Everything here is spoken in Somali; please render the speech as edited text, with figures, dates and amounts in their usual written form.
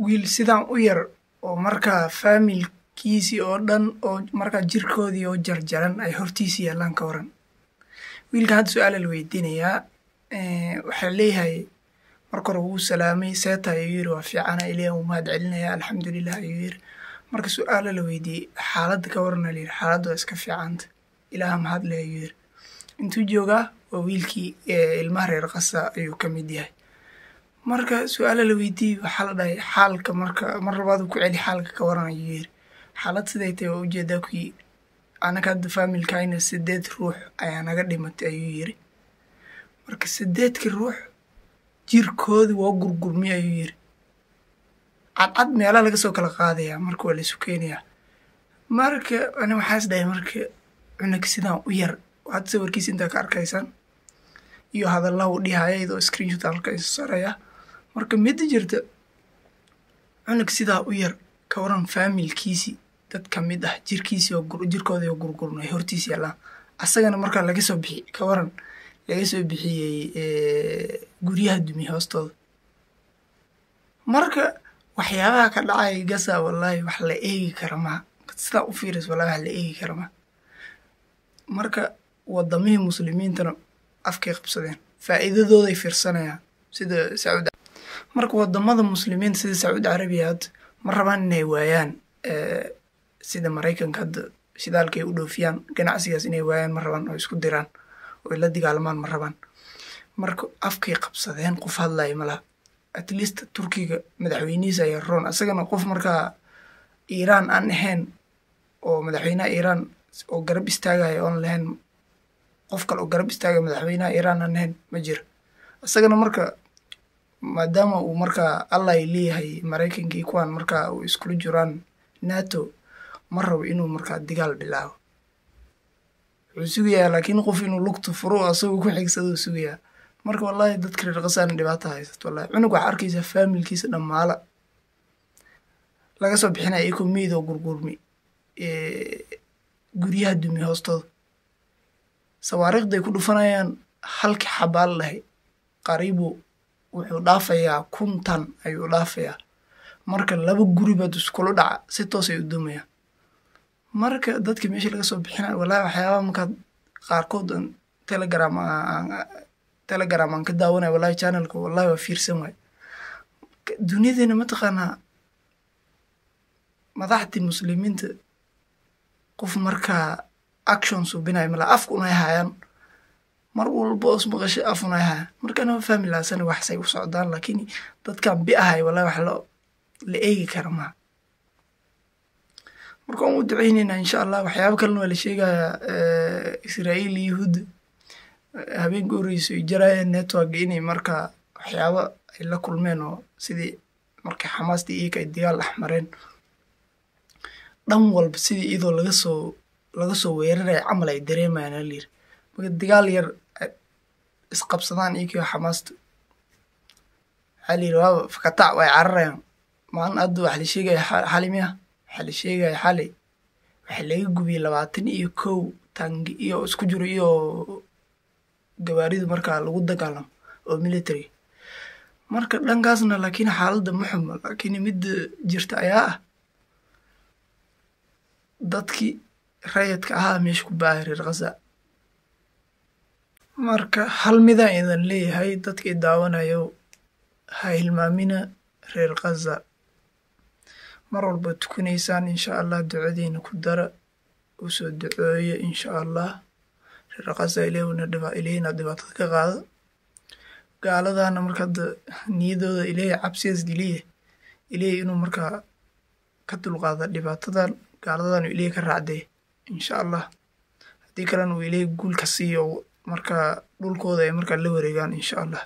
wiil sidaan u yar oo markaa faamilkiisii oo dhan oo markaa jirkoodii oo jarjaran ay hortiisa yaallaan ka waran. wiilka hadda su-aala la weydiinayaa waxaa leeyahay marka hore wuu salaamay seeta ayuu yiri waa fiicana ilaahay uu mahad celinayaa alxamdulilah ayuu yiri. marka su-aala la weydiiyey xaaladda ka warana la yiri xaaladdu waa iska fiicanta ilaaha mahad leh ayuu yiri. intuu joogaa waa wiilkii ilmaha reer qasa ayuu ka mid yahay. marka su-aala la weydiiyey waxaa la dhahay xaalka marka mar labaad ku celi xaalka ka waran ayuu yiri. xaalad siday tahay waa ujeedaa kuwii anaga hadda faamilkayna 8 ruux ayaa naga dhimatay ayuu yiri. marka 8 ruux jirkoodi waa gurgurmay ayuu yiri. cadcad meelaha laga soo kala qaadayaa marka waa la isu keenayaa. marka ani waxaas dhahay marka cunug sidaan u yar hadda sawirkiisa intaa ka arkaysaan iyo hadallahu dhihaya iyadoo screenshot halka isu saraya. marka mid jirta cunug sidaa u yar ka waran faamilkiisii dad ka mid ah jirkiisii oo jirkoodii oo gurgurnay hortiisa yaallaan asagana markaa laga soo bixi ka waran laga soo bixiyey guryaha dumiye hoostooda. marka waxyaabaha ka dhacay gasa wallaahi wax la eegi kara maha sidaa u fiiris wallaahi wax la eegi kara maha. marka wadamihii muslimiintana afkay qabsadeen faa'iidadooday fiirsanayaan sida sacuudi. marka wadamada muslimiinta sida sacuudi carabiya hadda ma rabaan inay waayaan sida maraykanka hadda shidaalkay u dhoofiyaan ganacsigaas inay waayaan ma rabaan oo isku diraan oo la dagaalmaan ma rabaan. marka afkay qabsadeen qof hadlaya malaha. at least turkiga madaxweynihiisa ayaa roon asagana qof markaa iiraan aan ahayn oo madaxweynaha iiraan oo garab istaagaya oon lahayn qof kale oo garab istaaga madaxweynaha iiraan aan ahayn ma jiro. asagana marka maadaama uu markaa allah ay leeyahay maraykankii kuwaan markaa uu iskula jiraan nato ma rabo inuu markaa dagaal bilaabo. wuxuu sugayaa laakiin qof inuu lugta furo asagoo ku xigsado sugayaa. marka wallaahi dadka reer qasaan dhibaato haysato wallaahi. cunug waxaa arkaysaa faamilkiisa dhammaala laga soo bixinaya iyagoo meyd oo gurgurmi guryaha dumi hoostooda. sawaariikhday ku dhufanayaan halkii xabaal lahay qariibu wuxuu dhaafayaa 1,000 tan ayuu dhaafayaa. marka 2 guri baad iskula dhaca si toos ay u dumayaan. marka dadka meesha laga soo bixinaya wallaahi waxyaabaha markaa qaarkood telegram aan ka daawanaya wallaahi channelka wallaahi waa fiirsan waay. duniyadeenna mataqaanaa madaxdii muslimiinta qof markaa action subinaya mala afka unay hayaan mar walba os maqashay af unay hayaan. marka anaa fahmi lahaasana waxsay u socdaan laakiin dadkan bi ahay wallaahi wax la eegi kara maha. marka waan u ducaynaynaa insha allah. waxyaaba kalena waa la sheegayaa israa'iil iyo yahuud habeenka horeysa ay jarayeen network inay markaa waxyaaba ay la kulmeen oo sidii markay xamaasta iyaga ay dagaal axmareen dhan walba sidii iyadoo laga soo weeraraya camal ay dareemayaan la yiri. marka dagaal yar isqabsadaan iyagoo xamaasta waxaa la yiri waaba fakatac way cararayaan. maalin hadda waxa la sheegaya xalimiya waxaa la sheegaya xalay waxaa laga gubiyey 21 tangi iyo isku jiro iyo gawaarida markaa lagu dagaalamo oo military. marka dhankaasna laakiin xaaladda ma xumo laakiin mid jirta ayaa ah dadkii rayidka ahaa meesha ku baahay reer qasa. marka hal midaan idan leeyahay dadkii daawanayo ha hilmaamina reer qasa. mar walba tukanaysaan insha allah ducadiina ku dara u soo ducooya insha allah. reer qasa ilayna dhibaatada ka qaado. gaaladana marka hadda niyadooda ilaahay cabsiyaas geliye ilaahay inuu markaa ka dulqaada dhibaatadan gaaladan ilaahay ka raacday insha allah. haddii kalena uu ilaahay guul ka siiyo markaa dhulkooda ay markaa la wareegaan insha allah.